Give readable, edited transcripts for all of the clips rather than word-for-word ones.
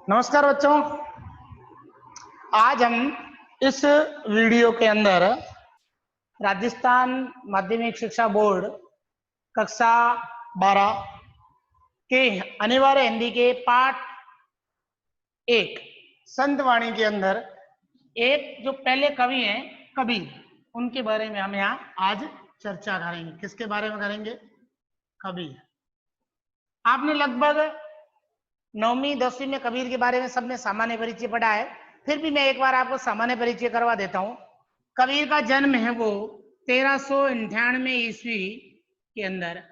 नमस्कार बच्चों। आज हम इस वीडियो के अंदर राजस्थान माध्यमिक शिक्षा बोर्ड कक्षा 12 के अनिवार्य हिंदी के पाठ 1 संत वाणी के अंदर एक जो पहले कवि हैं कबीर, उनके बारे में हम यहाँ आज चर्चा करेंगे। किसके बारे में करेंगे? कबीर। आपने लगभग 9वीं 10वीं में कबीर के बारे में सबने सामान्य परिचय पढ़ा है, फिर भी मैं एक बार आपको सामान्य परिचय करवा देता हूं। कबीर का जन्म है वो 1398 ईस्वी के अंदर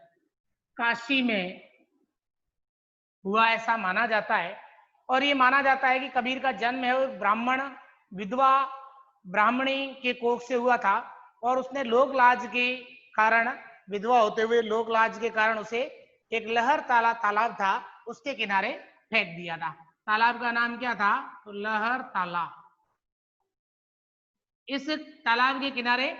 काशी में हुआ, ऐसा माना जाता है। और ये माना जाता है कि कबीर का जन्म है वो ब्राह्मण विधवा ब्राह्मणी के कोख से हुआ था, और उसने लोक लाज के कारण, विधवा होते हुए लोक लाज के कारण उसे एक लहर तालाब था उसके किनारे फेंक दिया था। तालाब का नाम क्या था? तो लहर तालाब। इस तालाब के किनारे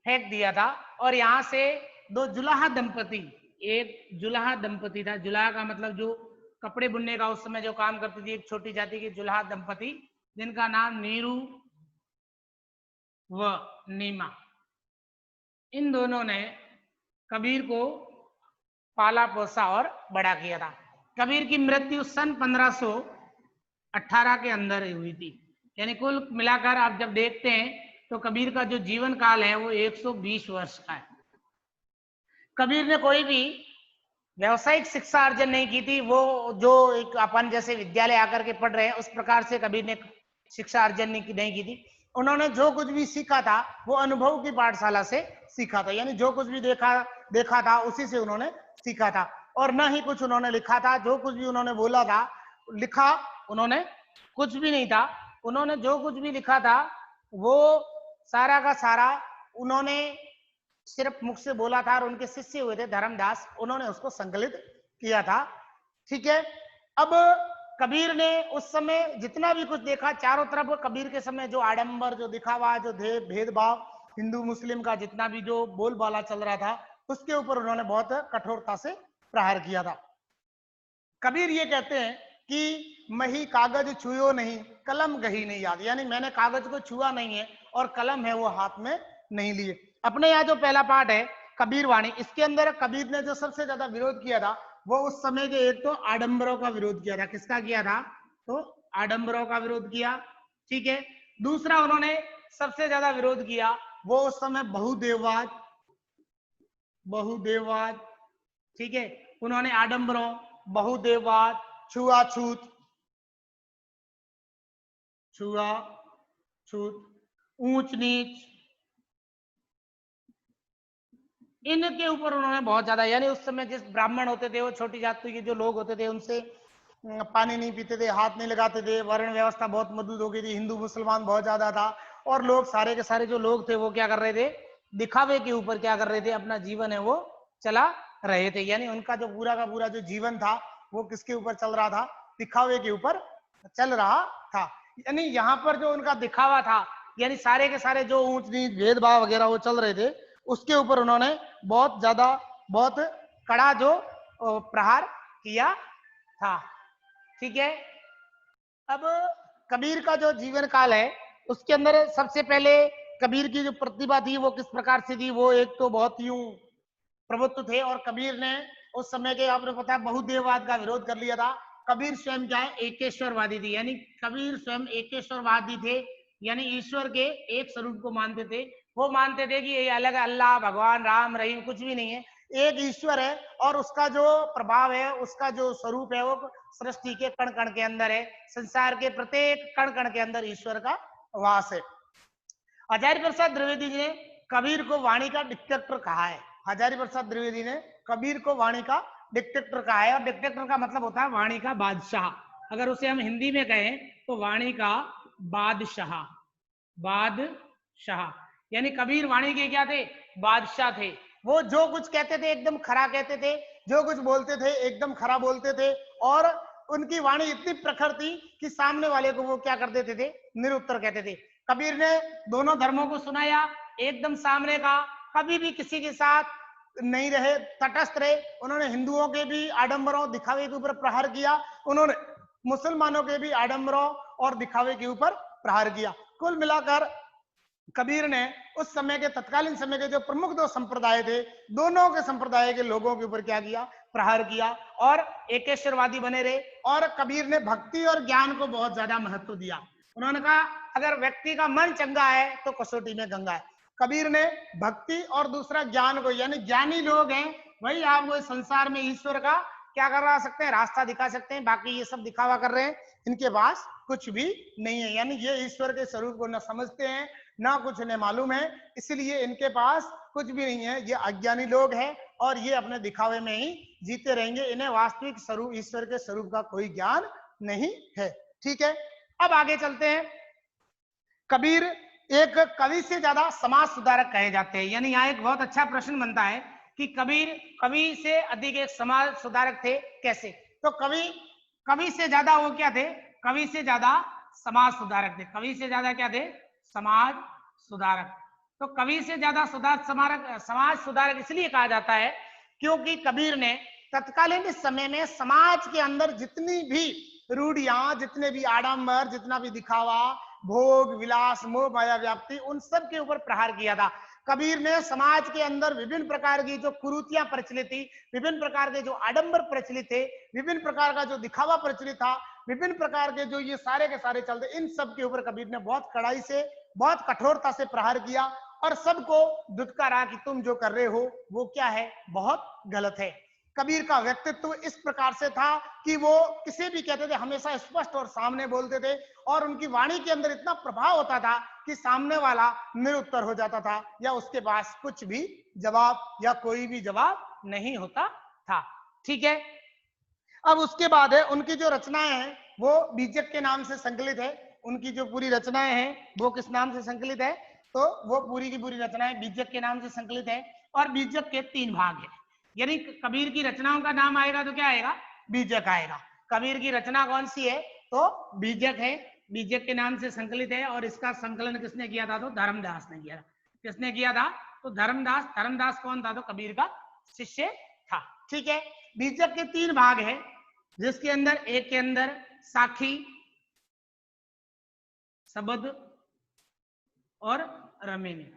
फेंक दिया था, और यहां से दो जुलाहा दंपति, एक जुलाहा दंपति था, जुलाहा का मतलब जो कपड़े बुनने का उस समय जो काम करती थी, एक छोटी जाति की जुलाहा दंपति, जिनका नाम नीरू व नीमा, इन दोनों ने कबीर को पाला पोसा और बड़ा किया था। कबीर की मृत्यु सन 1518 के अंदर हुई थी। यानी कुल मिलाकर आप जब देखते हैं तो कबीर का जो जीवन काल है वो 120 वर्ष का है। कबीर ने कोई भी व्यवसायिक शिक्षा अर्जन नहीं की थी। वो जो एक अपन जैसे विद्यालय आकर के पढ़ रहे हैं उस प्रकार से कबीर ने शिक्षा अर्जन नहीं की थी। उन्होंने जो कुछ भी सीखा था वो अनुभव की पाठशाला से सीखा था। यानी जो कुछ भी देखा था उसी से उन्होंने सीखा था, और न ही कुछ उन्होंने लिखा था। जो कुछ भी उन्होंने बोला था, लिखा उन्होंने कुछ भी नहीं था। उन्होंने जो कुछ भी लिखा था वो सारा का सारा उन्होंने सिर्फ मुख से बोला था, और उनके शिष्य हुए थे धर्मदास, उन्होंने उसको संकलित किया था। ठीक है। अब कबीर ने उस समय जितना भी कुछ देखा, चारों तरफ कबीर के समय जो आडंबर, जो दिखावा, जो भेदभाव, हिंदू मुस्लिम का जितना भी जो बोलबाला चल रहा था, उसके ऊपर उन्होंने बहुत कठोरता से प्रहार किया था। कबीर ये कहते हैं कि मही कागज छुयो नहीं, कलम गही नहीं याद। यानी मैंने कागज को छुआ नहीं है और कलम है वो हाथ में नहीं लिए। अपने यहाँ जो पहला पाठ है कबीर वाणी, इसके अंदर कबीर ने जो सबसे ज्यादा विरोध किया था वो उस समय के एक तो आडंबरों का विरोध किया था। किसका किया था? तो आडंबरों का विरोध किया। ठीक है। दूसरा उन्होंने सबसे ज्यादा विरोध किया वो उस समय बहुदेववाद। ठीक है। उन्होंने आडंबरों, बहुदेववाद, छुआछूत, ऊंच नीच, इनके ऊपर उन्होंने बहुत ज्यादा, यानी उस समय जिस ब्राह्मण होते थे, वो छोटी जाति के जो लोग होते थे, उनसे पानी नहीं पीते थे, हाथ नहीं लगाते थे, वर्ण व्यवस्था बहुत मजबूत हो गई थी, हिंदू मुसलमान बहुत ज्यादा था, और लोग सारे के सारे जो लोग थे वो क्या कर रहे थे? दिखावे के ऊपर क्या कर रहे थे? अपना जीवन है वो चला रहे थे। यानी उनका जो पूरा का पूरा जो जीवन था वो किसके ऊपर चल रहा था? दिखावे के ऊपर चल रहा था। यानी यहाँ पर जो उनका दिखावा था, यानी सारे के सारे जो ऊंच नीच भेदभाव वगैरह वो चल रहे थे, उसके ऊपर उन्होंने बहुत ज्यादा, बहुत कड़ा जो प्रहार किया था। ठीक है। अब कबीर का जो जीवन काल है उसके अंदर सबसे पहले कबीर की जो प्रतिभा थी वो किस प्रकार से थी? वो एक तो बहुत यूं प्रभुत्व थे, और कबीर ने उस समय के, आपने पता है, बहुदेववाद का विरोध कर लिया था। कबीर स्वयं क्या है? एकेश्वरवादी थी। यानी कबीर स्वयं एकेश्वरवादी थे, यानी ईश्वर के एक स्वरूप को मानते थे। वो मानते थे कि ये अलग अल्लाह, भगवान, राम, रहीम कुछ भी नहीं है, एक ईश्वर है, और उसका जो प्रभाव है, उसका जो स्वरूप है वो सृष्टि के कण कण के अंदर है। संसार के प्रत्येक कण कण के अंदर ईश्वर का वास है। आचार्य प्रसाद द्विवेदी जी ने कबीर को वाणी का डिक्टेटर कहा है। आचार्य प्रसाद द्विवेदी ने कबीर को वाणी का डिक्टेटर कहा है, और डिक्टेटर का मतलब होता है वाणी का बादशाह। अगर उसे हम हिंदी में कहें तो वाणी का बादशाह। बादशाह यानी कबीर वाणी के क्या थे? बादशाह थे। वो जो कुछ कहते थे एकदम खरा कहते थे, जो कुछ बोलते थे एकदम खरा बोलते थे, और उनकी वाणी इतनी प्रखर थी कि सामने वाले को वो क्या कर देते थे? निरुत्तर कहते थे। कबीर ने दोनों धर्मों को सुनाया एकदम सामने का, कभी भी किसी के साथ नहीं रहे, तटस्थ रहे। उन्होंने हिंदुओं के भी आडंबरों, दिखावे के ऊपर प्रहार किया। उन्होंने मुसलमानों के भी आडंबरों और दिखावे के ऊपर प्रहार किया। कुल मिलाकर कबीर ने उस समय के तत्कालीन समय के जो प्रमुख दो संप्रदाय थे, दोनों के संप्रदाय के लोगों के ऊपर क्या किया, प्रहार किया और एकेश्वरवादी बने रहे। और कबीर ने भक्ति और ज्ञान को बहुत ज्यादा महत्व दिया। उन्होंने कहा अगर व्यक्ति का मन चंगा है तो कसौटी में गंगा है। कबीर ने भक्ति और दूसरा ज्ञान को, यानी ज्ञानी लोग हैं वही आपको इस संसार में ईश्वर का क्या करा सकते हैं, रास्ता दिखा सकते हैं। बाकी ये सब दिखावा कर रहे हैं, इनके पास कुछ भी नहीं है, यानी ये ईश्वर के स्वरूप को न समझते हैं ना कुछ उन्हें मालूम है, इसलिए इनके पास कुछ भी नहीं है। ये अज्ञानी लोग हैं और ये अपने दिखावे में ही जीते रहेंगे। इन्हें वास्तविक स्वरूप, ईश्वर के स्वरूप का कोई ज्ञान नहीं है। ठीक है, अब आगे चलते हैं। कबीर एक कवि से ज्यादा समाज सुधारक कहे जाते हैं। यानी यहाँ एक बहुत अच्छा प्रश्न बनता है कि कबीर कवि से अधिक एक समाज सुधारक थे, कैसे? तो कवि से ज्यादा वो क्या थे, कवि से ज्यादा समाज सुधारक थे। कवि से ज्यादा क्या थे, समाज सुधारक। तो कवि से ज्यादा समाज सुधारक इसलिए कहा जाता है क्योंकि कबीर ने तत्कालीन समय में समाज के अंदर जितनी भी रूढ़ियां, जितने भी आडंबर, जितना भी दिखावा, भोग विलास, मोह माया व्याप्ति, उन सब के ऊपर प्रहार किया था। कबीर ने समाज के अंदर विभिन्न प्रकार की जो कुरीतियां प्रचलित थी, विभिन्न प्रकार के जो आडंबर प्रचलित थे, विभिन्न प्रकार का जो दिखावा प्रचलित था, विभिन्न प्रकार के जो ये सारे के सारे चलते, इन सब के ऊपर कबीर ने बहुत कड़ाई से, बहुत कठोरता से प्रहार किया और सबको दुत्कारा कि तुम जो कर रहे हो वो क्या है, बहुत गलत है। कबीर का व्यक्तित्व इस प्रकार से था कि वो किसी भी कहते थे हमेशा स्पष्ट और सामने बोलते थे और उनकी वाणी के अंदर इतना प्रभाव होता था कि सामने वाला निरुत्तर हो जाता था या उसके पास कुछ भी जवाब या कोई भी जवाब नहीं होता था। ठीक है, अब उसके बाद है उनकी जो रचनाएं हैं वो बीजक के नाम से संकलित है। उनकी जो पूरी रचनाएं हैं वो किस नाम से संकलित है, तो वो पूरी की पूरी रचनाएं बीजक के नाम से संकलित है और बीजक के 3 भाग है। यानी कबीर की रचनाओं का नाम आएगा तो क्या आएगा, बीजक आएगा। कबीर की रचना कौन सी है, तो बीजक है, बीजक के नाम से संकलित है। और इसका संकलन किसने किया था, तो धर्मदास ने किया था। किसने किया था, तो धर्मदास। धर्मदास कौन था, तो कबीर का शिष्य था। ठीक है, बीजक के 3 भाग है जिसके अंदर एक के अंदर साखी, शबद और रमेनी,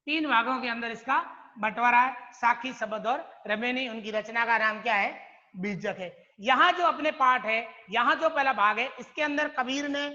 3 भागों के अंदर इसका बंटवारा है। साखी, शबद और रमेनी, उनकी रचना का नाम क्या है, बीजक है। यहाँ जो अपने पाठ है, यहाँ जो पहला भाग है, इसके अंदर कबीर ने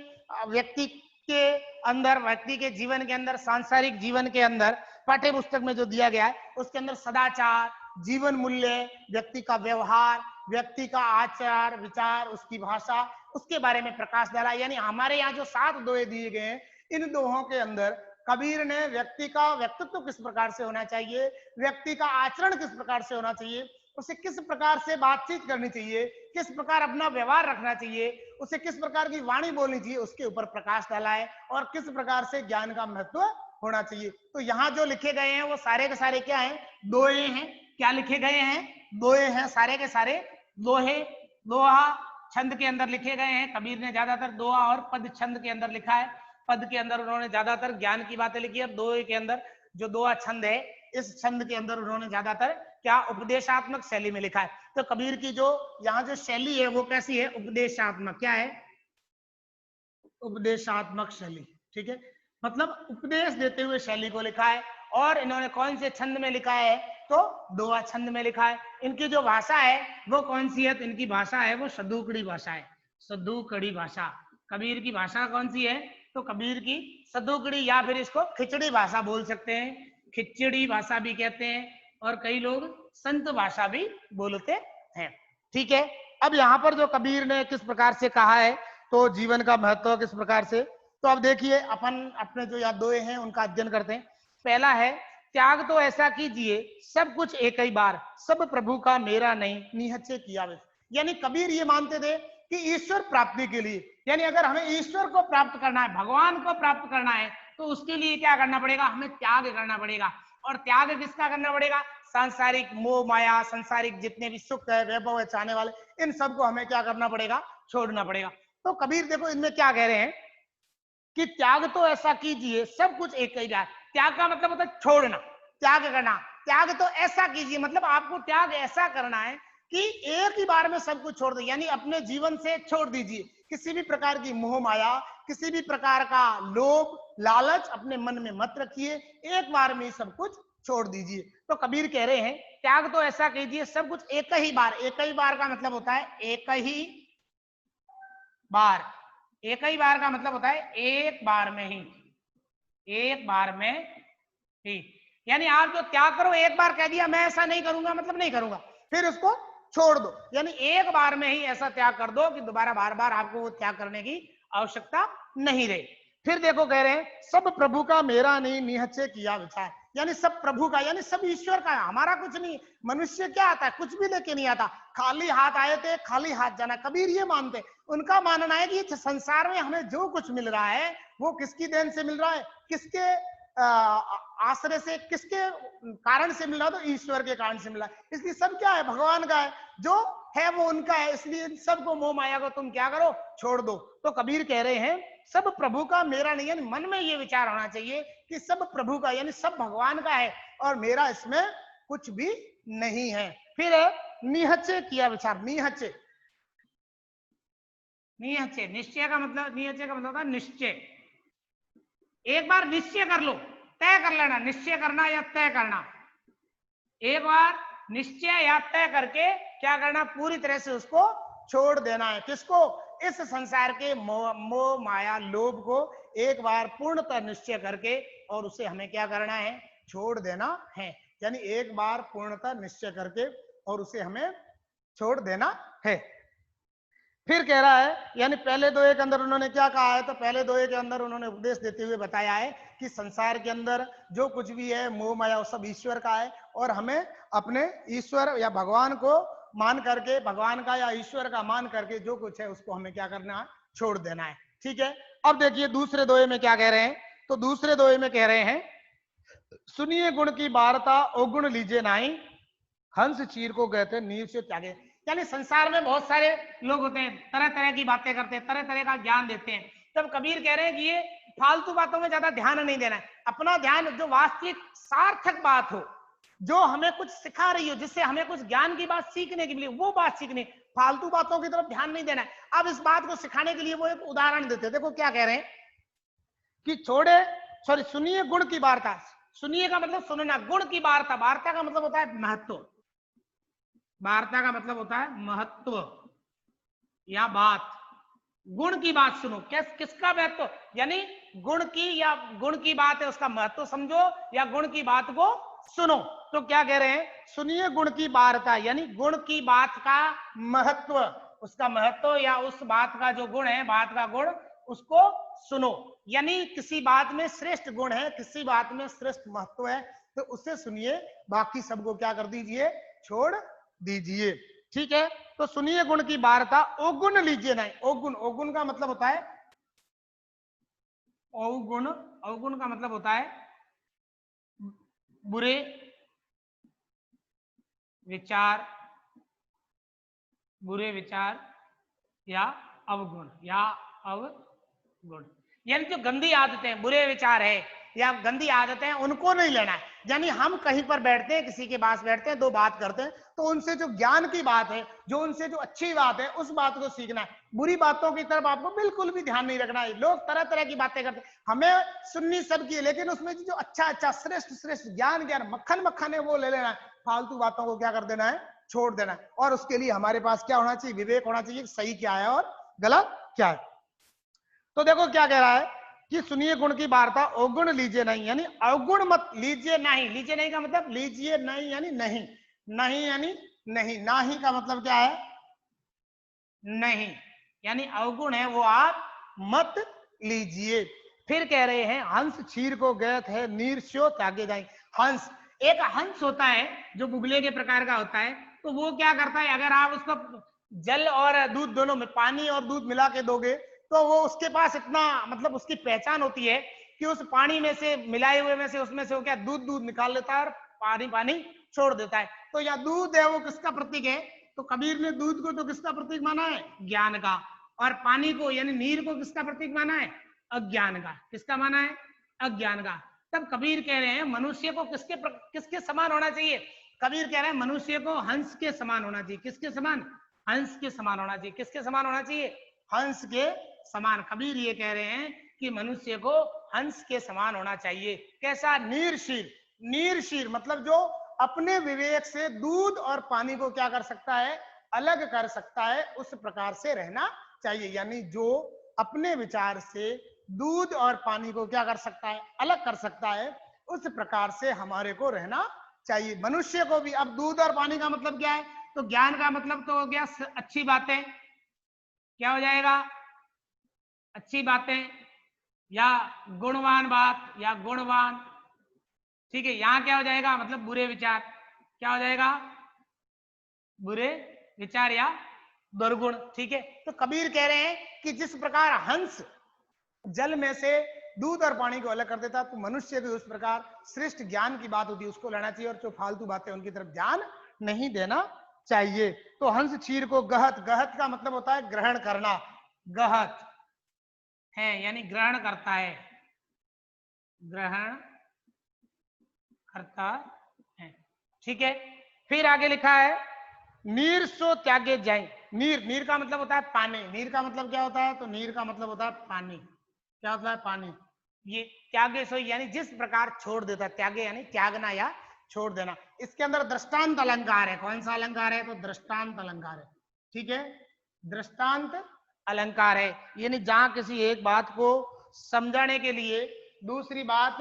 व्यक्ति के अंदर, व्यक्ति के जीवन के अंदर, सांसारिक जीवन के अंदर पाठ्य पुस्तक में जो दिया गया है उसके अंदर सदाचार, जीवन मूल्य, व्यक्ति का व्यवहार, व्यक्ति का आचार विचार, उसकी भाषा, उसके बारे में प्रकाश डाला। यानी हमारे यहाँ जो 7 दोहे दिए गए हैं, इन दोहों के अंदर कबीर ने व्यक्ति का व्यक्तित्व किस प्रकार से होना चाहिए, व्यक्ति का आचरण किस प्रकार से होना चाहिए, उसे किस प्रकार से बातचीत करनी चाहिए, किस प्रकार अपना व्यवहार रखना चाहिए, उसे किस प्रकार की वाणी बोलनी चाहिए, उसके ऊपर प्रकाश डाला है और किस प्रकार से ज्ञान का महत्व होना चाहिए। तो यहाँ जो लिखे गए हैं वो सारे के सारे क्या हैं, दोहे हैं। क्या लिखे गए हैं, दोहे हैं, सारे के सारे दोहे, दोहा छंद के अंदर लिखे गए हैं। कबीर ने ज्यादातर दोहा और पद छंद के अंदर लिखा है। पद के अंदर उन्होंने ज्यादातर ज्ञान की बातें लिखी है। दोहे के अंदर जो दोहा छंद है, इस छंद के अंदर उन्होंने ज्यादातर क्या, उपदेशात्मक शैली में लिखा है। तो कबीर की जो यहाँ जो शैली है वो कैसी है, उपदेशात्मक। क्या है, उपदेशात्मक शैली। ठीक है, मतलब उपदेश देते हुए शैली को लिखा है। और इन्होंने कौन से छंद में लिखा है, तो दोहा छंद में लिखा है। इनकी जो भाषा है वो कौन सी है, तो इनकी भाषा है वो सदूकड़ी भाषा है, सदूकड़ी भाषा। कबीर की भाषा कौन सी है, तो कबीर की सदूकड़ी, या फिर इसको खिचड़ी भाषा बोल सकते हैं, खिचड़ी भाषा भी कहते हैं, और कई लोग संत भाषा भी बोलते हैं। ठीक है, अब यहाँ पर जो कबीर ने किस प्रकार से कहा है, तो जीवन का महत्व किस प्रकार से, तो अब देखिए अपन अपने जो यहाँ दोहे हैं उनका अध्ययन करते हैं। पहला है, त्याग तो ऐसा कीजिए सब कुछ एक ही बार, सब प्रभु का मेरा नहीं निहच्चे किया वे। यानी कबीर ये मानते थे कि ईश्वर प्राप्ति के लिए, यानी अगर हमें ईश्वर को प्राप्त करना है, भगवान को प्राप्त करना है, तो उसके लिए क्या करना पड़ेगा, हमें त्याग करना पड़ेगा। और त्याग किसका करना पड़ेगा, सांसारिक मोह माया, सांसारिक जितने भी सुख है, वैभव है, चाहने वाले, इन सबको हमें क्या करना पड़ेगा, छोड़ना पड़ेगा। तो कबीर देखो इनमें क्या कह रहे हैं कि त्याग तो ऐसा कीजिए सब कुछ एक ही बार। त्याग का मतलब होता है छोड़ना, त्याग करना। त्याग तो ऐसा कीजिए, मतलब आपको त्याग ऐसा करना है कि एक ही बार में सब कुछ छोड़ दो, यानी अपने जीवन से छोड़ दीजिए किसी भी प्रकार की मोह माया, किसी भी प्रकार का लोभ लालच अपने मन में मत रखिए, एक बार में सब कुछ छोड़ दीजिए। तो कबीर कह रहे हैं त्याग तो ऐसा कीजिए सब कुछ एक ही बार। एक ही बार का मतलब होता है एक ही बार। एक ही बार का मतलब होता है एक बार में ही, एक बार में ही। यानी आप जो त्याग करो, एक बार कह दिया मैं ऐसा नहीं करूंगा मतलब नहीं करूंगा, फिर उसको छोड़ दो, यानी एक बार में ही ऐसा त्याग कर दो कि दोबारा बार बार आपको वो त्याग करने की आवश्यकता नहीं रहे। फिर देखो कह रहे हैं सब प्रभु का मेरा नहीं निहच्चे किया विचार, यानी सब प्रभु का, यानी सब ईश्वर का, हमारा कुछ नहीं। मनुष्य क्या आता है, कुछ भी लेके नहीं आता, खाली हाथ आए थे खाली हाथ जाना। कबीर ये मानते, उनका मानना है कि संसार में हमें जो कुछ मिल रहा है वो किसकी देन से मिल रहा है, किसके आश्रय से, किसके कारण से मिल रहा, तो ईश्वर के कारण से मिला। इसलिए सब क्या है, भगवान का है, जो है वो उनका है, इसलिए सबको मोह माया को तुम क्या करो, छोड़ दो। तो कबीर कह रहे हैं सब प्रभु का मेरा नहीं, यानी मन में ये विचार होना चाहिए कि सब प्रभु का, यानी सब भगवान का है और मेरा इसमें कुछ भी नहीं है। फिर निहच्चे किया विचार, निहच्चे, निहच्चे निश्चय का मतलब, निहच्चे का मतलब होता है निश्चय। एक बार निश्चय कर लो, तय कर लेना, निश्चय करना या तय करना। एक बार निश्चय या तय करके क्या करना, पूरी तरह से उसको छोड़ देना है। किसको, इस संसार के मोह माया लोभ को एक बार पूर्णतः निश्चय करके और उसे हमें क्या करना है, छोड़ देना है। यानी एक बार पूर्णतः निश्चय करके और उसे हमें छोड़ देना है। फिर कह रहा है, यानी पहले दोहे के अंदर उन्होंने क्या कहा है, तो पहले दोहे के अंदर उन्होंने उपदेश देते हुए बताया है कि संसार के अंदर जो कुछ भी है मोह माया वो सब ईश्वर का है और हमें अपने ईश्वर या भगवान को मान करके, भगवान का या ईश्वर का मान करके जो कुछ है उसको हमें क्या करना है, छोड़ देना है। ठीक है, अब देखिए दूसरे दोहे में क्या कह रहे हैं। तो दूसरे दोहे में कह रहे हैं सुनिए गुण की वार्ता अवगुण लीजिए नाही, हंस चीर को गए थे नीर से त्यागे। यानी संसार में बहुत सारे लोग होते हैं, तरह तरह की बातें करते हैं, तरह तरह का ज्ञान देते हैं। तब कबीर कह रहे हैं कि ये फालतू बातों में ज्यादा ध्यान नहीं देना है, अपना ध्यान जो वास्तविक सार्थक बात हो, जो हमें कुछ सिखा रही हो, जिससे हमें कुछ ज्ञान की बात सीखने के लिए, वो बात सीखनी, फालतू बातों की तरफ ध्यान नहीं देना है। अब इस बात को सिखाने के लिए वो एक उदाहरण देते हैं। देखो क्या कह रहे हैं कि सुनिए गुण की वार्ता, सुनिए का मतलब सुनना, गुण की वार्ता, वार्ता का मतलब होता है महत्व, वार्ता का मतलब होता है महत्व या बात। गुण की बात सुनो, किसका महत्व, यानी गुण की, या गुण की बात है उसका महत्व समझो या गुण की बात को सुनो। तो क्या कह रहे हैं, सुनिए गुण की वार्ता, यानी गुण की बात का महत्व, उसका महत्व या उस बात का जो गुण है, बात का गुण, उसको सुनो। यानी किसी बात में श्रेष्ठ गुण है, किसी बात में श्रेष्ठ महत्व है, तो उसे सुनिए, बाकी सबको क्या कर दीजिए, छोड़ दीजिए। ठीक है, तो सुनिए गुण की वार्ता अवगुण लीजिए नहीं। अवगुण, अवगुण का मतलब होता है, अवगुण, अवगुण का मतलब होता है बुरे विचार, बुरे विचार या अवगुण, या अवगुण, यानी जो गंदी आदतें, बुरे विचार है या गंदी आदतें हैं, उनको नहीं लेना है। यानी हम कहीं पर बैठते हैं, किसी के पास बैठते हैं, दो बात करते हैं, तो उनसे जो ज्ञान की बात है, जो उनसे जो अच्छी बात है, उस बात को सीखना है। बुरी बातों की तरफ आपको बिल्कुल भी ध्यान नहीं रखना है। लोग तरह तरह की बातें करते हैं, हमें सुननी सबकी है, लेकिन उसमें जो अच्छा अच्छा श्रेष्ठ श्रेष्ठ ज्ञान मक्खन मक्खन है वो ले लेना है, फालतू बातों को क्या कर देना है, छोड़ देना है। और उसके लिए हमारे पास क्या होना चाहिए, विवेक होना चाहिए, सही क्या है और गलत क्या है। तो देखो क्या कह रहा है कि सुनिए गुण की वार्ता अवगुण लीजिए नहीं, यानी अवगुण मत लीजिए नहीं। लीजिए नहीं का मतलब लीजिए नहीं यानी नहीं, नहीं यानी नहीं, नाही का मतलब क्या है, नहीं, यानी अवगुण है वो आप मत लीजिए। फिर कह रहे हैं हंस क्षीर को गए थे नीर स्यो त्यागे जाए। हंस, एक हंस होता है जो बुगले के प्रकार का होता है, तो वो क्या करता है, अगर आप उसको जल और दूध दोनों में, पानी और दूध मिला के दोगे, तो वो उसके पास इतना, मतलब उसकी पहचान होती है कि उस पानी में से मिलाए हुए में से, उसमें से वो क्या दूध दूध निकाल लेता है और पानी पानी छोड़ देता है। तो यहाँ दूध है वो किसका प्रतीक है, तो कबीर ने दूध को तो किसका प्रतीक माना है, ज्ञान का, और पानी को यानी नीर को किसका प्रतीक माना है, अज्ञान का। किसका माना है, अज्ञान का। तब कबीर कह रहे हैं मनुष्य को किसके समान होना चाहिए, कबीर कह रहे हैं मनुष्य को हंस के समान होना चाहिए। किसके समान? हंस के समान होना चाहिए। किसके समान होना चाहिए? हंस के समान। कबीर ये कह रहे हैं कि मनुष्य को हंस के समान होना चाहिए। कैसा? नीरशीर। नीरशीर मतलब जो अपने विवेक से दूध और पानी को क्या कर सकता है? अलग कर सकता है, उस प्रकार से रहना चाहिए। यानी जो अपने विचार से दूध और पानी को क्या कर सकता है? अलग कर सकता है, उस प्रकार से हमारे को रहना चाहिए। मनुष्य को भी, अब दूध और पानी का मतलब क्या है? तो ज्ञान का मतलब तो हो गया अच्छी बातें, क्या हो जाएगा? अच्छी बातें या गुणवान बात या गुणवान, ठीक है। यहां क्या हो जाएगा? मतलब बुरे विचार, क्या हो जाएगा? बुरे विचार या दुर्गुण, ठीक है। तो कबीर कह रहे हैं कि जिस प्रकार हंस जल में से दूध और पानी को अलग कर देता, तो मनुष्य भी उस प्रकार श्रेष्ठ ज्ञान की बात होती है उसको लेना चाहिए, और जो फालतू बातें उनकी तरफ ध्यान नहीं देना चाहिए। तो हंस क्षीर को गहत, गहत का मतलब होता है ग्रहण करना, गहत है यानी ग्रहण करता है, ग्रहण करता है, ठीक है। फिर आगे लिखा है नीर सो त्यागे जाए। नीर, नीर का मतलब होता है पानी। नीर का मतलब क्या होता है? तो नीर का मतलब होता है पानी। क्या होता है? पानी। ये त्यागे सो यानी जिस प्रकार छोड़ देता है, त्यागे यानी त्यागना या छोड़ देना। इसके अंदर दृष्टांत अलंकार है। कौन सा अलंकार है? तो दृष्टांत अलंकार है, ठीक है। दृष्टांत अलंकार है यानी जहां किसी एक बात को समझाने के लिए दूसरी बात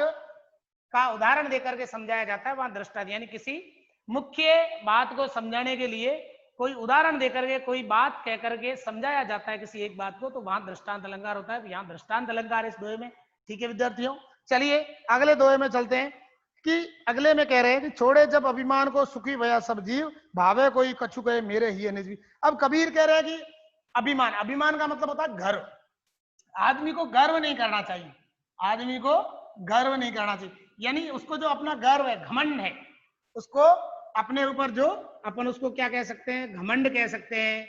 का उदाहरण देकर के समझाया जाता है, वहां दृष्टांत यानी किसी मुख्य बात को समझाने के लिए कोई उदाहरण देकर के कोई बात कह करके समझाया जाता है किसी एक बात को, तो वहां दृष्टांत अलंकार होता है। तो यहाँ दृष्टांत अलंकार इस दोहे में, ठीक है विद्यार्थियों। चलिए अगले दोहे में चलते हैं कि अगले में कह रहे हैं कि छोड़े जब अभिमान को सुखी भया सब जीव, भावे कोई कछु कहे मेरे ही निज। अब कबीर कह रहे हैं कि अभिमान, अभिमान का मतलब होता है गर्व। आदमी को गर्व नहीं करना चाहिए, आदमी को गर्व नहीं करना चाहिए, यानी उसको जो अपना गर्व है, घमंड है, उसको अपने ऊपर जो अपन उसको क्या कह सकते हैं? घमंड कह सकते हैं,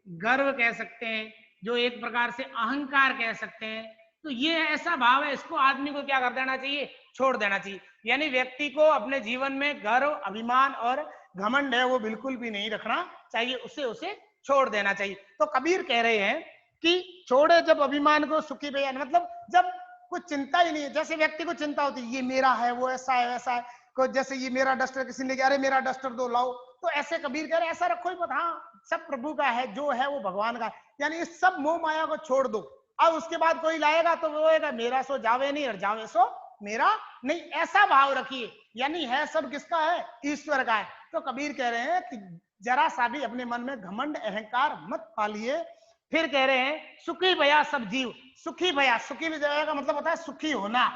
गर्व कह सकते हैं, जो एक प्रकार से अहंकार कह सकते हैं। तो ये ऐसा भाव है, इसको आदमी को क्या कर देना चाहिए? छोड़ देना चाहिए। यानी व्यक्ति को अपने जीवन में गर्व, अभिमान और घमंड है वो बिल्कुल भी नहीं रखना चाहिए, उसे छोड़ देना चाहिए। तो कबीर कह रहे हैं कि छोड़े जब अभिमान को सुखी भैया, मतलब जब कुछ चिंता ही नहीं है। जैसे व्यक्ति को चिंता होती है, ये मेरा है, वो ऐसा है वैसा है, को जैसे ये मेरा डस्टर किसी ने कहा, अरे मेरा डस्टर दो लाओ, तो ऐसे कबीर कह रहे ऐसा रखो ही मत। हाँ, सब प्रभु का है, जो है वो भगवान का है, यानी इस सब मोह माया को छोड़ दो। अब उसके बाद कोई लाएगा तो वो होगा मेरा सो जावे नहीं और जावे सो मेरा नहीं, ऐसा भाव रखिए। यानी है सब किसका है? ईश्वर का है। तो कबीर कह रहे हैं कि जरा सा भी अपने मन में घमंड अहंकार मत पालिए। फिर कह रहे हैं सुखी भया सब जीव। सुखी भया, सुखी भया का मतलब होता है सुखी होना।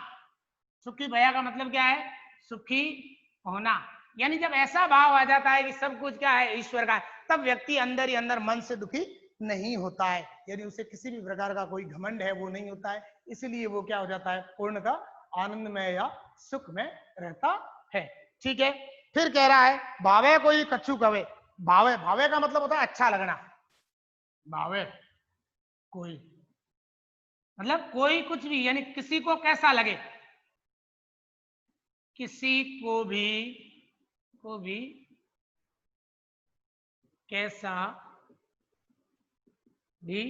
सुखी भया का मतलब क्या है? सुखी होना। यानी जब ऐसा भाव आ जाता है कि सब कुछ क्या है? ईश्वर का है, तब व्यक्ति अंदर ही अंदर मन से दुखी नहीं होता है, यदि उसे किसी भी प्रकार का कोई घमंड है वो नहीं होता है, इसलिए वो क्या हो जाता है? पूर्ण का आनंद में या सुख में रहता है, ठीक है। फिर कह रहा है भावे कोई कछु कवे। भावे, भावे का मतलब होता है अच्छा लगना। भावे कोई मतलब कोई कुछ भी, यानी किसी को कैसा लगे, किसी को भी कैसा भी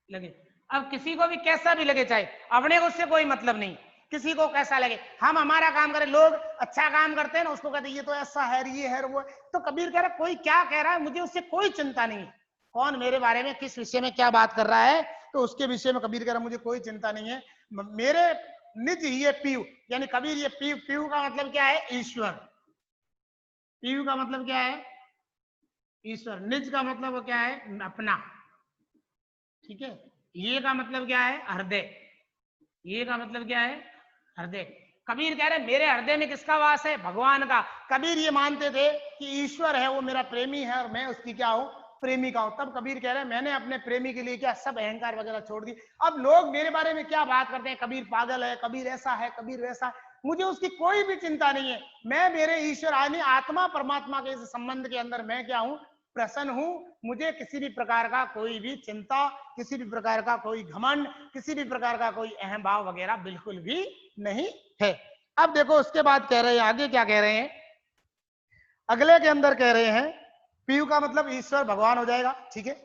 लगे। अब किसी को भी कैसा भी लगे, चाहे अपने को उससे कोई मतलब नहीं, किसी को कैसा लगे, हम हमारा काम करें। लोग अच्छा काम करते हैं ना, उसको कहते हैं ये तो ऐसा है, ये है, वो है। तो कबीर कह रहा है कोई क्या कह रहा है मुझे उससे कोई चिंता नहीं है, कौन मेरे बारे में किस विषय में क्या बात कर रहा है, तो उसके विषय में कबीर कह रहा है मुझे कोई चिंता नहीं है। मेरे निज ही ये पीयू, यानी कबीर ये पीयू, पीयू का मतलब क्या है? ईश्वर। पीयू का मतलब क्या है? ईश्वर। निज का मतलब क्या है? अपना, ठीक है। ये का मतलब क्या है? हृदय। ये का मतलब क्या है? हृदय। कबीर कह रहे मेरे हृदय में किसका वास है? भगवान का। कबीर ये मानते थे कि ईश्वर है वो मेरा प्रेमी है और मैं उसकी क्या हूं? प्रेमिका हूं। तब कबीर कह रहे हैं मैंने अपने प्रेमी के लिए क्या सब अहंकार वगैरह छोड़ दी। अब लोग मेरे बारे में क्या बात करते हैं, कबीर पागल है, कबीर ऐसा है, कबीर वैसा, मुझे उसकी कोई भी चिंता नहीं है। मैं मेरे ईश्वर यानी आत्मा परमात्मा के इस संबंध के अंदर मैं क्या हूं? प्रसन्न हूं। मुझे किसी भी प्रकार का कोई भी चिंता, किसी भी प्रकार का कोई घमंड, किसी भी प्रकार का कोई अहम भाव वगैरह बिल्कुल भी नहीं है। अब देखो उसके बाद कह रहे हैं आगे क्या कह रहे हैं, अगले के अंदर कह रहे हैं पीयू का मतलब ईश्वर भगवान हो जाएगा, ठीक है।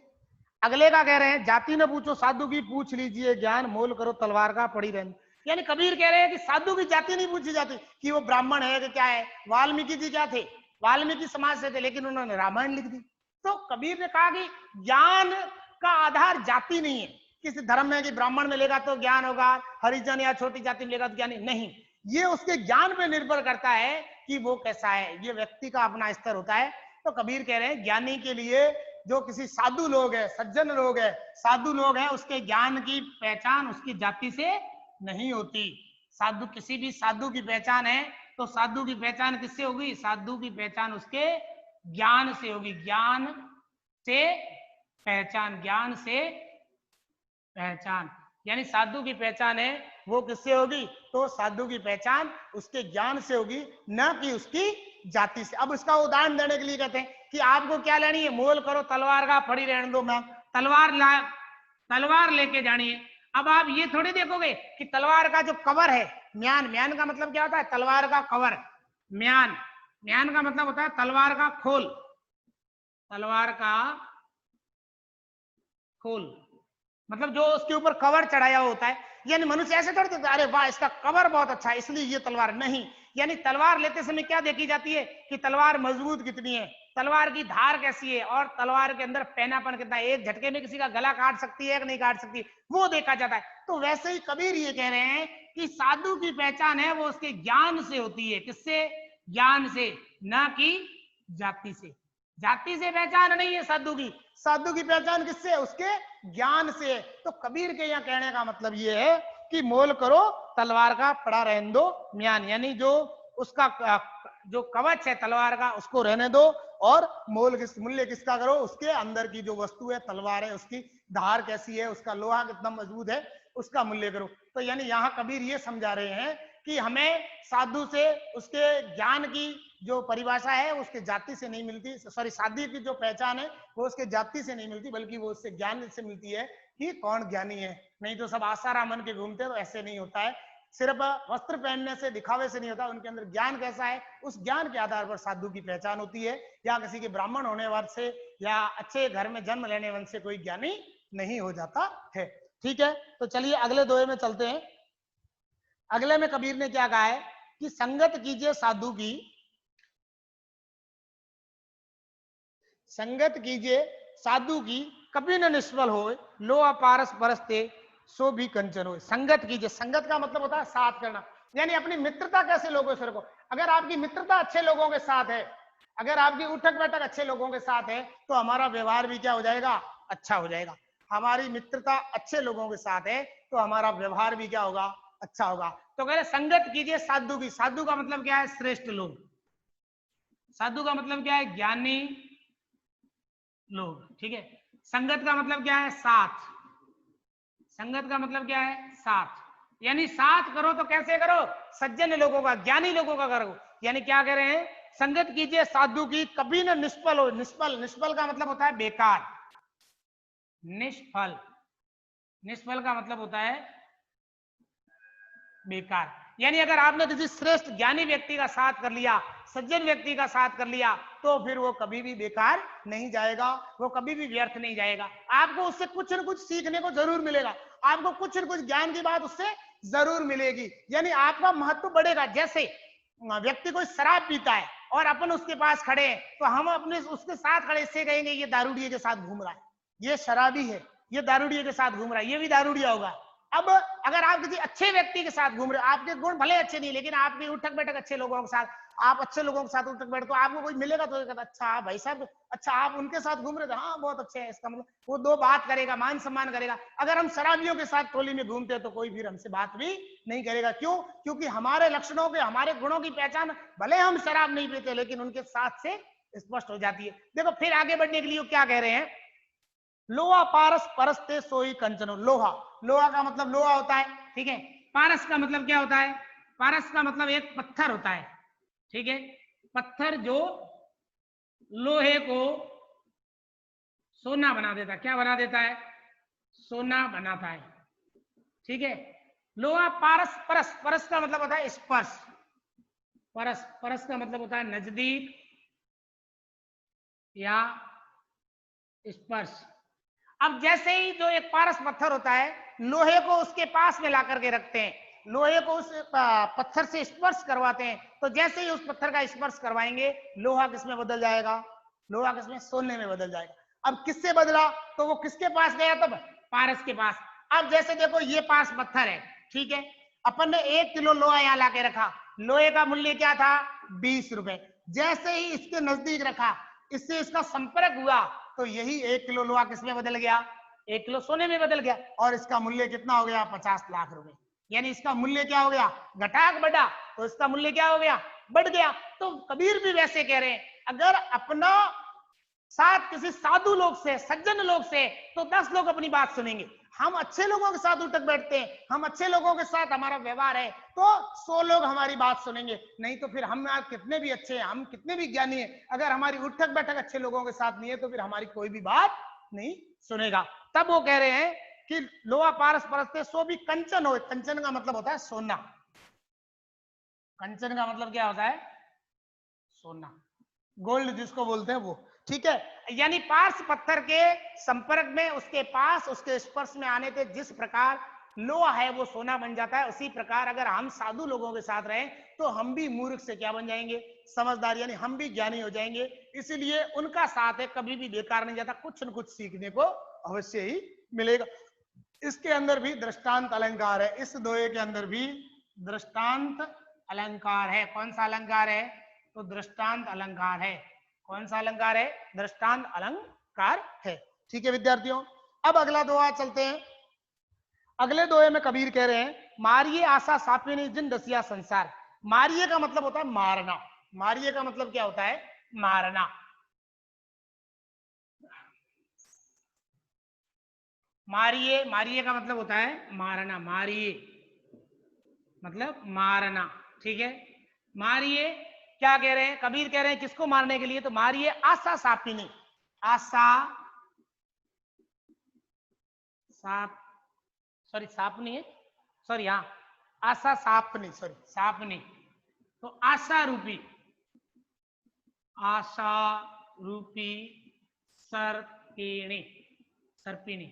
अगले का कह रहे हैं जाति न पूछो साधु की पूछ लीजिए ज्ञान, मोल करो तलवार का पड़ी रहने। यानी कबीर कह रहे हैं कि साधु की जाति नहीं पूछी जाती कि वो ब्राह्मण है कि क्या है। वाल्मीकि जी क्या थे, वाल्मीकि समाज से थे, लेकिन उन्होंने रामायण लिख दी। तो कबीर ने कहा कि ज्ञान का आधार जाति नहीं है। किसी धर्म में कि ब्राह्मण मिलेगा तो ज्ञान होगा, हरिजन या छोटी जाति मिलेगा तो ज्ञान नहीं, ये उसके ज्ञान पे निर्भर करता है कि वो कैसा है, ये व्यक्ति का अपना स्तर होता है। तो कबीर कह रहे हैं ज्ञानी के लिए जो किसी साधु लोग है, सज्जन लोग है, साधु लोग हैं, उसके ज्ञान की पहचान उसकी जाति से नहीं होती। साधु, किसी भी साधु की पहचान है तो साधु की पहचान किससे होगी, साधु की पहचान उसके ज्ञान से होगी। ज्ञान से पहचान, ज्ञान से पहचान, यानी साधु की पहचान है वो किससे होगी, तो साधु की पहचान उसके ज्ञान से होगी, न कि उसकी जाति से। अब उसका उदाहरण देने के लिए कहते हैं कि आपको क्या लेनी है, मोल करो तलवार का पड़ी रहने दो। मैम तलवार लेके जानी है। अब आप ये थोड़ी देखोगे कि तलवार का जो कवर है, म्यान, म्यान का मतलब क्या होता है, तलवार का कवर। म्यान, म्यान का मतलब होता है तलवार का खोल, तलवार का खोल मतलब जो उसके ऊपर कवर चढ़ाया होता है। यानी मनुष्य ऐसे थोड़ी देखता है अरे वाह इसका कवर बहुत अच्छा है इसलिए ये तलवार, नहीं। यानी तलवार लेते समय क्या देखी जाती है कि तलवार मजबूत कितनी है, तलवार की धार कैसी है, और तलवार के अंदर पैनापन कितना है, एक झटके में किसी का गला काट सकती है कि नहीं काट सकती, वो देखा जाता है। तो वैसे ही कबीर ये कह रहे हैं कि साधु की पहचान है वो उसके ज्ञान से होती है। किससे, ज्ञान से, ना कि जाति से। जाति से पहचान नहीं है साधु की, साधु की पहचान किससे, उसके ज्ञान से। तो कबीर के यहाँ कहने का मतलब ये है कि मोल करो तलवार का पड़ा रहने दो म्यान, यानी जो उसका जो कवच है तलवार का उसको रहने दो, और मूल्य किसका करो, उसके अंदर की जो वस्तु है तलवार है उसकी धार कैसी है, उसका लोहा कितना मजबूत है उसका मूल्य करो। तो यानी यहाँ कबीर ये समझा रहे हैं कि हमें साधु से उसके ज्ञान की जो परिभाषा है उसके जाति से नहीं मिलती, सॉरी साधु की जो पहचान है वो उसके जाति से नहीं मिलती, बल्कि वो उससे ज्ञान से मिलती है कि कौन ज्ञानी है। नहीं तो सब आसाराम बन के घूमते, तो ऐसे नहीं होता है। सिर्फ वस्त्र पहनने से, दिखावे से नहीं होता, उनके अंदर ज्ञान कैसा है उस ज्ञान के आधार पर साधु की पहचान होती है। या किसी के ब्राह्मण होने वंश से या अच्छे घर में जन्म लेने वंश से कोई ज्ञानी नहीं हो जाता है। ठीक है, तो चलिए अगले दोहे में चलते हैं। अगले में कबीर ने क्या कहा है कि संगत कीजिए साधु की, संगत कीजिए साधु की कभी न निष्फल हो, लो अपारस परस्ते सो भी कंचन हो। संगत कीजिए, संगत का मतलब होता है साथ करना, यानी अपनी मित्रता कैसे लोगों से रखो। अगर आपकी मित्रता अच्छे लोगों के साथ है, अगर आपकी उठक बैठक अच्छे लोगों के साथ है, तो हमारा व्यवहार भी क्या हो जाएगा, अच्छा हो जाएगा। हमारी मित्रता अच्छे लोगों के साथ है तो हमारा व्यवहार भी क्या होगा, अच्छा होगा। तो कह रहे संगत कीजिए साधु की, साधु का मतलब क्या है, श्रेष्ठ लोग। साधु का मतलब क्या है, ज्ञानी लोग। ठीक है, संगत का मतलब क्या है, साथ। संगत का मतलब क्या है, साथ। यानी साथ करो तो कैसे करो, सज्जन लोगों का, ज्ञानी लोगों का करो। यानी क्या कह रहे हैं, संगत कीजिए साधु की कभी न निष्फल हो। निष्फल, निष्फल का मतलब होता है बेकार, निष्फल, निष्फल का मतलब होता है बेकार। यानी अगर आपने किसी श्रेष्ठ ज्ञानी व्यक्ति का साथ कर लिया, सज्जन व्यक्ति का साथ कर लिया, तो फिर वो कभी भी बेकार नहीं जाएगा, वो कभी भी व्यर्थ नहीं जाएगा। आपको उससे कुछ न कुछ सीखने को जरूर मिलेगा, आपको कुछ न कुछ ज्ञान की बात उससे जरूर मिलेगी, यानी आपका महत्व बढ़ेगा। जैसे व्यक्ति कोई शराब पीता है और अपन उसके पास खड़े हैं, तो हम अपने उसके साथ खड़े इससे कहेंगे ये दारूडिये के साथ घूम रहा है, ये शराबी है, ये दारूडिये के साथ घूम रहा है, ये भी दारूडिया होगा। अब अगर आप किसी अच्छे व्यक्ति के साथ घूम रहे हो, आपके गुण भले अच्छे नहीं, लेकिन आपकी उठक बैठक अच्छे लोगों के साथ, आप अच्छे लोगों के साथ उठक बैठ, तो आपको कोई मिलेगा तो कहता अच्छा भाई साहब, अच्छा आप उनके साथ घूम रहे थे, हाँ बहुत अच्छे हैं, इसका मतलब वो दो बात करेगा, मान सम्मान करेगा। अगर हम शराबियों के साथ टोली में घूमते हैं तो कोई फिर हमसे बात भी नहीं करेगा। क्यों, क्योंकि हमारे लक्षणों के, हमारे गुणों की पहचान भले हम शराब नहीं पीते लेकिन उनके साथ से स्पष्ट हो जाती है। देखो फिर आगे बढ़ने के लिए क्या कह रहे हैं, लोहा पारस परस्ते सोई कंचनो। लोहा, लोहा का मतलब लोहा होता है, ठीक है। पारस का मतलब क्या होता है, पारस का मतलब एक पत्थर होता है, ठीक है। पत्थर जो लोहे को सोना बना देता है, क्या बना देता है, सोना बनाता है, ठीक है। लोहा पारस, परस, परस का मतलब होता है स्पर्श, परस, परस का मतलब होता है नजदीक, या स्पर्श। अब जैसे ही जो एक पारस पत्थर होता है, लोहे को उसके पास में ला करके रखते हैं, लोहे को उस पत्थर से स्पर्श करवाते हैं, तो जैसे ही उस पत्थर का स्पर्श करवाएंगे, लोहा किसमें बदल जाएगा? लोहा किसमें? सोने में बदल जाएगा। अब किससे बदला? तो वो किसके पास गया तब? पारस के पास। अब जैसे देखो ये पास पत्थर है, ठीक है, अपन ने 1 किलो लोहा यहाँ ला के रखा, लोहे का मूल्य क्या था? 20 रुपए। जैसे ही इसके नजदीक रखा, इससे इसका संपर्क हुआ, तो यही 1 किलो लोहा किसमें बदल गया? 1 किलो सोने में बदल गया, और इसका मूल्य कितना हो गया? 50 लाख रुपए। यानी इसका मूल्य क्या हो गया? घटाक बढ़ा, तो इसका मूल्य क्या हो गया? बढ़ गया। तो कबीर भी वैसे कह रहे हैं, अगर अपना साथ किसी साधु लोग से, सज्जन लोग से, तो 10 लोग अपनी बात सुनेंगे। हम अच्छे लोगों के साथ उठक बैठते हैं, हम अच्छे लोगों के साथ हमारा व्यवहार है, तो 100 लोग हमारी बात सुनेंगे। नहीं तो फिर हम कितने भी अच्छे हैं, हम कितने भी ज्ञानी हैं, अगर हमारी उठक बैठक अच्छे लोगों के साथ नहीं है, तो फिर हमारी कोई भी बात नहीं सुनेगा। तब वो कह रहे हैं कि लोहा पारस परस्ते सो भी कंचन हो। कंचन का मतलब होता है सोना। कंचन का मतलब क्या होता है? सोना, गोल्ड जिसको बोलते हैं वो, ठीक है। यानी पार्स पत्थर के संपर्क में, उसके पास, उसके स्पर्श में आने से जिस प्रकार लोहा है वो सोना बन जाता है, उसी प्रकार अगर हम साधु लोगों के साथ रहें, तो हम भी मूर्ख से क्या बन जाएंगे? समझदार, यानी हम भी ज्ञानी हो जाएंगे। इसीलिए उनका साथ है कभी भी बेकार नहीं जाता, कुछ न कुछ सीखने को अवश्य ही मिलेगा। इसके अंदर भी दृष्टांत अलंकार है, इस दोहे के अंदर भी दृष्टांत अलंकार है। कौन सा अलंकार है? तो दृष्टांत अलंकार है। कौन सा अलंकार है? दृष्टांत अलंकार है। ठीक है विद्यार्थियों, अब अगला दोहा चलते हैं। अगले दोहे में कबीर कह रहे हैं, मारिये आशा सापिनी जिन दसिया संसार। मारिये का मतलब होता है मारना। मारिये का मतलब क्या होता है? मारना। मारिये, मारिये का मतलब होता है मारना। मारिये मतलब मारना, ठीक है। मारिये क्या कह रहे हैं? कबीर कह रहे हैं किसको मारने के लिए? तो मारिये आशा सापिनी। आशा साप, सॉरी साप नहीं है, सॉरी, हाँ, आशा सापनी, सॉरी सापनी। तो आशा रूपी, आशा रूपी सर्पिणी, सर्पिणी,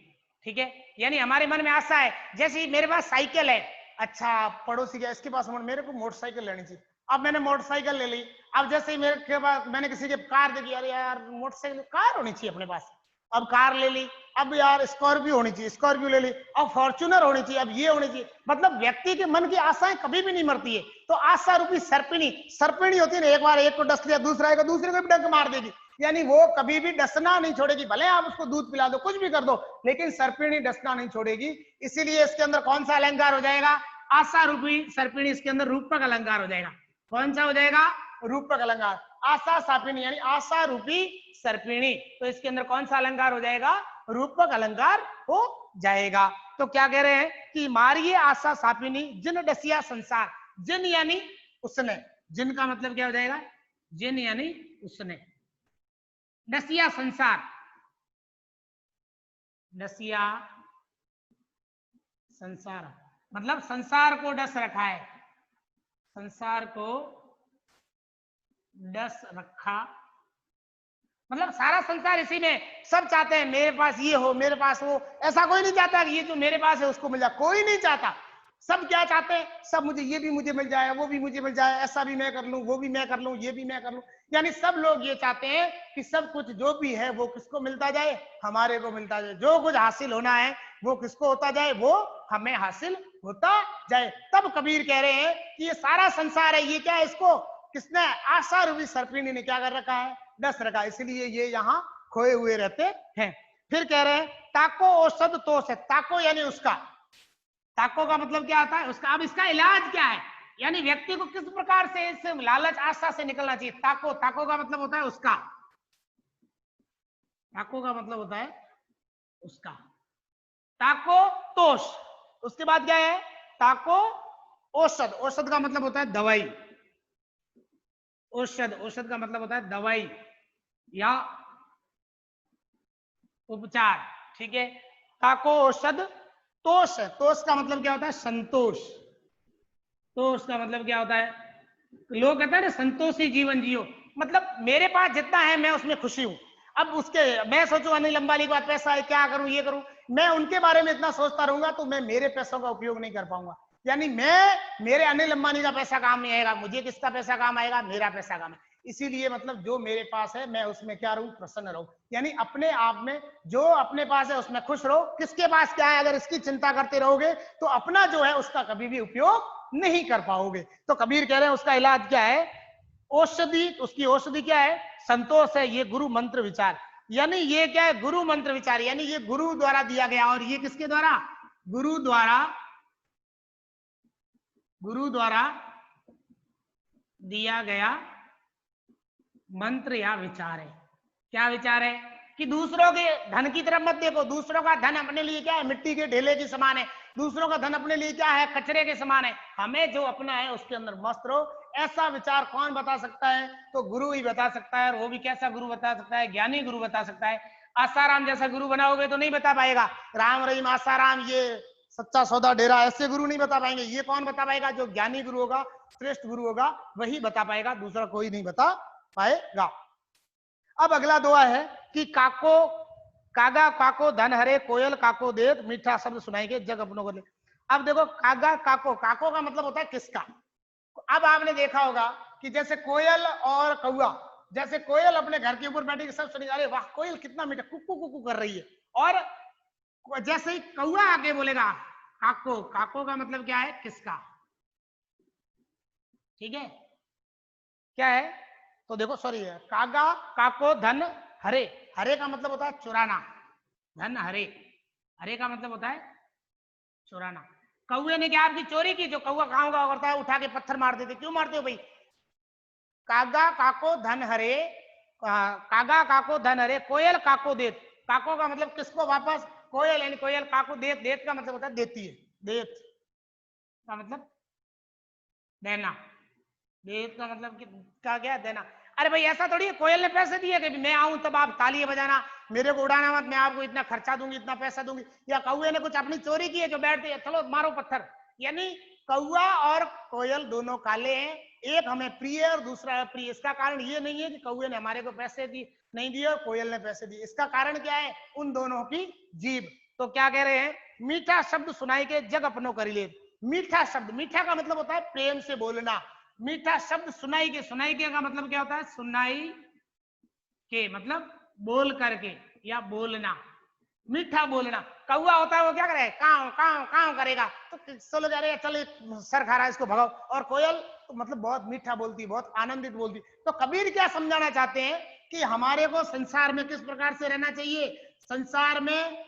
ठीक है। यानी हमारे मन में आशा है, जैसे मेरे पास साइकिल है, अच्छा पड़ोसी गया, इसके पास मेरे को मोटरसाइकिल लेनी चाहिए, अब मैंने मोटरसाइकिल ले ली। अब जैसे ही मेरे के पास, मैंने किसी के कार देखी, अरे यार मोटरसाइकिल, कार होनी चाहिए अपने पास, अब कार ले ली। अब यार स्कॉर्पियो होनी चाहिए, स्कॉर्पियो ले ली। अब फॉर्च्यूनर होनी चाहिए, अब ये होनी चाहिए। मतलब व्यक्ति के मन की आशाएं कभी भी नहीं मरती है। तो आशा रूपी सर्पिणी, सर्पिणी होती है ना, एक बार एक को डस लिया, दूसरा आएगा, दूसरे को भी डंक मार देगी। यानी वो कभी भी डसना नहीं छोड़ेगी, भले आप उसको दूध पिला दो, कुछ भी कर दो, लेकिन सर्पिणी डसना नहीं छोड़ेगी। इसीलिए इसके अंदर कौन सा अलंकार हो जाएगा? आशा रूपी सर्पिणी। इसके अंदर रूपक अलंकार हो जाएगा। कौन सा हो जाएगा? रूपक अलंकार। आशा सापिनी यानी आशा रूपी सर्पिणी, तो इसके अंदर कौन सा अलंकार हो जाएगा? रूपक अलंकार हो जाएगा। तो क्या कह रहे हैं कि मारिये आशा सापिनी जिन डसिया संसार। जिन यानी उसने, जिन का मतलब क्या हो जाएगा? जिन यानी उसने, डसिया संसार, डसिया संसार मतलब संसार को डस रखा है, संसार को डस रखा, मतलब सारा संसार इसी में। सब चाहते हैं मेरे पास ये हो, मेरे पास वो, ऐसा कोई नहीं चाहता कि ये जो मेरे पास है उसको मिल जाए, कोई नहीं चाहता। सब क्या चाहते हैं? सब मुझे, ये भी मुझे मिल जाए, वो भी मुझे मिल जाए, ऐसा भी मैं कर लूं, वो भी मैं कर लूं, ये भी मैं कर लूं। यानी सब लोग ये चाहते हैं कि सब कुछ जो भी है वो किसको मिलता जाए? हमारे को मिलता जाए। जो कुछ हासिल होना है वो किसको होता जाए? वो हमें हासिल होता जाए। तब कबीर कह रहे हैं कि ये सारा संसार है, ये क्या है? इसको किसने? आशा रूपी सर्पिणी ने क्या कर रखा है? डस रखा, इसलिए ये यहाँ खोए हुए रहते हैं। फिर कह रहे हैं ताको औषध तो से। ताको यानी उसका, ताको का मतलब क्या आता है? उसका। अब इसका इलाज क्या है? यानी व्यक्ति को किस प्रकार से इस लालच आशा से निकलना चाहिए? ताको, ताको का मतलब होता है उसका, ताको का मतलब होता है उसका। ताको तोष, उसके बाद क्या है? ताको औषध, औषध का मतलब होता है दवाई। औषध, औषध का मतलब होता है दवाई या उपचार, ठीक है। ताको औषध तोष, तोष का मतलब क्या होता है? संतोष। तोष का मतलब क्या होता है? लोग कहते हैं ना संतोषी जीवन जियो, मतलब मेरे पास जितना है मैं उसमें खुशी हूं। अब उसके मैं सोचूं अनिल अंबानी के पास पैसा है, क्या करूं, ये करूं, मैं उनके बारे में इतना सोचता रहूंगा तो मैं मेरे पैसों का उपयोग नहीं कर पाऊंगा। यानी मेरे अनिल अंबानी का पैसा काम नहीं आएगा, मुझे किसका पैसा काम आएगा, मेरा पैसा काम है। इसीलिए मतलब जो मेरे पास है मैं उसमें क्या रहूं, प्रसन्न रहूं। यानी अपने आप में जो अपने पास है उसमें खुश रहो। किसके पास क्या है अगर इसकी चिंता करते रहोगे तो अपना जो है उसका कभी भी उपयोग नहीं कर पाओगे। तो कबीर कह रहे हैं उसका इलाज क्या है, औषधि, उसकी औषधि क्या है, संतोष है, ये गुरु मंत्र विचार। यानी ये क्या है, गुरु मंत्र विचार, यानी ये गुरु द्वारा दिया गया। और ये किसके द्वारा, गुरु द्वारा दिया गया मंत्र या विचार है। क्या विचार है कि दूसरों के धन की तरफ मत देखो, दूसरों का धन अपने लिए क्या है, मिट्टी के ढेले के समान है, दूसरों का धन अपने लिए क्या है, कचरे के समान है। हमें जो अपना है उसके अंदर मस्त रहो। ऐसा विचार कौन बता सकता है, तो गुरु ही बता सकता है। और वो भी कैसा गुरु बता सकता है, ज्ञानी गुरु बता सकता है। आसाराम जैसा गुरु बनाओगे तो नहीं बता पाएगा, राम रहीम आसाराम ये सच्चा सौदा डेरा, ऐसे गुरु नहीं बता पाएंगे। ये कौन बता पाएगा, जो ज्ञानी गुरु होगा, श्रेष्ठ गुरु होगा, वही बता पाएगा, दूसरा कोई नहीं बता पाएगा। अब अगला दुआ है कि कागा काको धन हरे, कोयल काको देत, मीठा शब्द सुनाएंगे जग अपनों को ले। अब देखो कागा काको, काको का मतलब होता है किसका। अब आपने देखा होगा कि जैसे कोयल और कौआ, जैसे कोयल अपने घर के ऊपर बैठी के सब सुनी, अरे वाह कोयल कितना मीठा कुकू कुकू कर रही है। और जैसे ही कौआ आगे बोलेगा काको, काको का मतलब क्या है, किसका। ठीक है, क्या है, तो देखो सॉरी है, कागा काको धन हरे, हरे का मतलब होता है चुराना, धन हरे, हरे का मतलब होता है चुराना। कौए ने क्या आपकी चोरी की, जो कौआ गाँव गाँव करता है उठा के पत्थर मार देते, क्यों मारते हो भाई। कागा काको धन हरे, कागा काको धन हरे, कोयल काको देत, काको का मतलब किसको वापस, कोयल, यानी कोयल काको देत, देत का मतलब होता है देती है, देत का मतलब देना, देत का मतलब क्या क्या देना। अरे भाई ऐसा थोड़ी है कोयल ने पैसे दिए कि मैं आऊं तब आप ताली बजाना, मेरे को उड़ाना मत, मैं आपको इतना खर्चा दूंगी, इतना पैसा दूंगी। या कौए ने कुछ अपनी चोरी की है जो बैठते हैं, चलो मारो पत्थर। यानी कौआ और कोयल दोनों काले हैं, एक हमें प्रिय है और दूसरा अप्रिय। इसका कारण ये नहीं है कि कौए ने हमारे को पैसे नहीं दिए और कोयल ने पैसे दिए, इसका कारण क्या है, उन दोनों की जीभ। तो क्या कह रहे हैं, मीठा शब्द सुनाई के जग अपनों कर ले। मीठा शब्द, मीठा का मतलब होता है प्रेम से बोलना। मीठा शब्द सुनाई के, सुनाई के का मतलब क्या होता है, सुनाई के मतलब बोल करके या बोलना, मीठा बोलना। कौआ होता है वो क्या करे, काव काव काव करेगा, तो चलो जा रहे चल सर खा रहा है इसको भगाओ। और कोयल तो मतलब बहुत मीठा बोलती, बहुत आनंदित बोलती। तो कबीर क्या समझाना चाहते हैं कि हमारे को संसार में किस प्रकार से रहना चाहिए। संसार में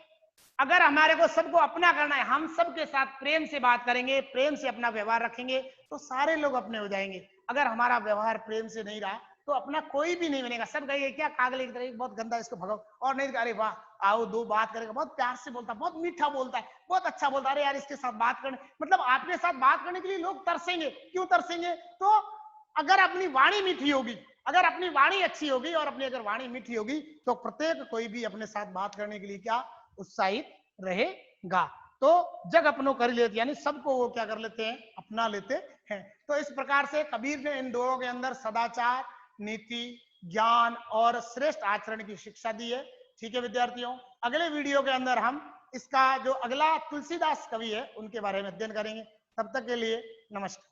अगर हमारे को सबको अपना करना है, हम सबके साथ प्रेम से बात करेंगे, प्रेम से अपना व्यवहार रखेंगे तो सारे लोग अपने हो जाएंगे। अगर हमारा व्यवहार प्रेम से नहीं रहा तो अपना कोई भी नहीं बनेगा। सब कहेंगे क्या कागले की तरह, बहुत गंदा इसको भगाओ। और नहीं, अरे वाह आओ दो बात करेगा, बहुत प्यार से बोलता, बहुत मीठा बोलता है, बहुत अच्छा बोलता है, अरे यार इसके साथ बात करने, मतलब आपके साथ बात करने के लिए लोग तरसेंगे। क्यों तरसेंगे, तो अगर अपनी वाणी मीठी होगी, अगर अपनी वाणी अच्छी होगी और अपनी अगर वाणी मीठी होगी तो प्रत्येक कोई भी अपने साथ बात करने के लिए क्या उत्साहित रहेगा। तो जग अपनों कर लेते, यानी सबको वो क्या कर लेते हैं, अपना लेते हैं। तो इस प्रकार से कबीर ने इन दोनों के अंदर सदाचार, नीति, ज्ञान और श्रेष्ठ आचरण की शिक्षा दी है। ठीक है विद्यार्थियों, अगले वीडियो के अंदर हम इसका जो अगला तुलसीदास कवि है उनके बारे में अध्ययन करेंगे। तब तक के लिए नमस्कार।